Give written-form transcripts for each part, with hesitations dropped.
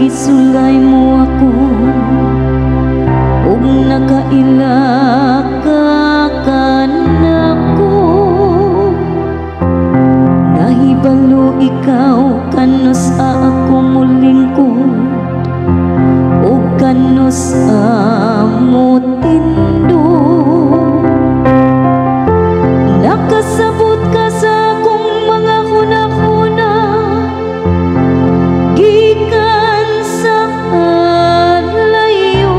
Gisulay mo ako ug nakaila ka kanako, nahibalo ikaw kano sa ako mulingkod ug kano sa mo tindog. Nakasabot ka sa akong mga hunahuna, gikan sa layo.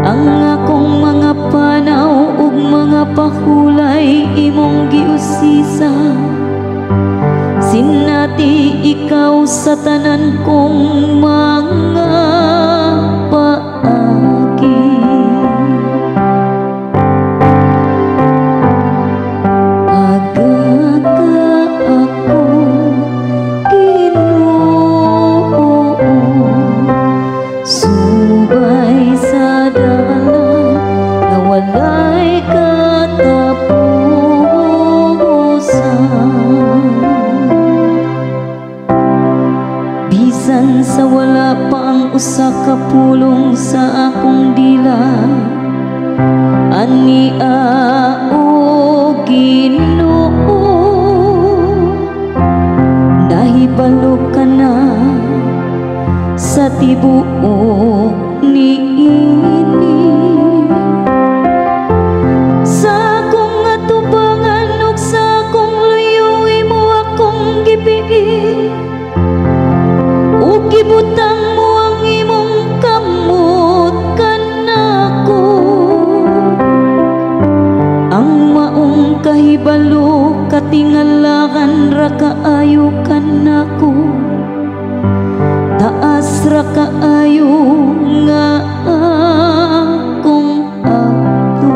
Ang akong mga panaw ug mga pahulay imong giusisa, sinati ikaw sa tanan kong mga paagi. Subay sa dalan na walay katapusan, bisan sa wala pa ang usa ka pulong sa akong dila. Ania o Ginoo, nahibalo ka na sa tibuok niini. Sa akong atubangan ug sa akong luyo imo akong gibigi, ug gibutang mo ang imong kamot kanako. Ang maong kahibalo katingalakan ra kaayo kanako, taas ra kaayo nga akong ato.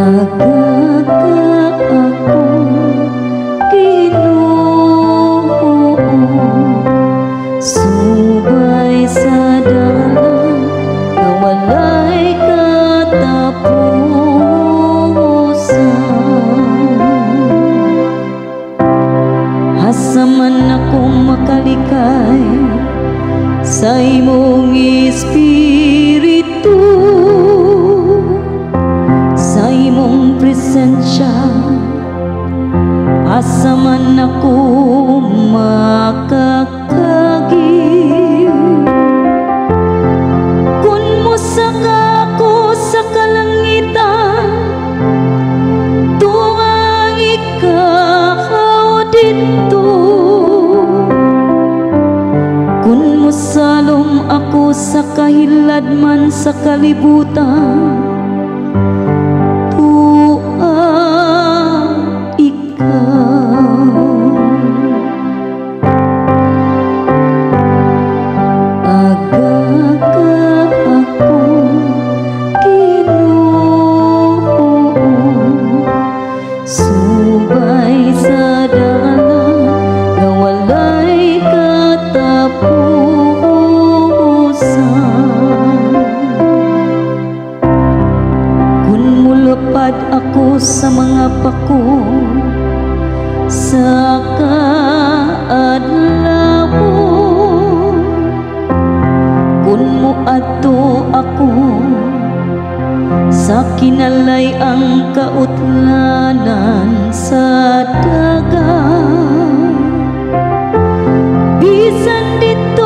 Aga ka ako Ginoo, subay sa dalan na walay katapusan. Asa man ako makalikay sa imong espiritu, sa imong presensya, asa man ako makakagi. Kun musaka ako sa kalangitan, tuang ikaw dito. Kun musalom ako sa kahiladman sa kalibutan, tuang ikaw. Aga ka ako Ginoo, subay sa dalan na walay katapusan. Kung mulupad ako sa mga pako sa kaadlawon, kung muadto ako sa kinalay ang kautlanan sa dagat, bisan dito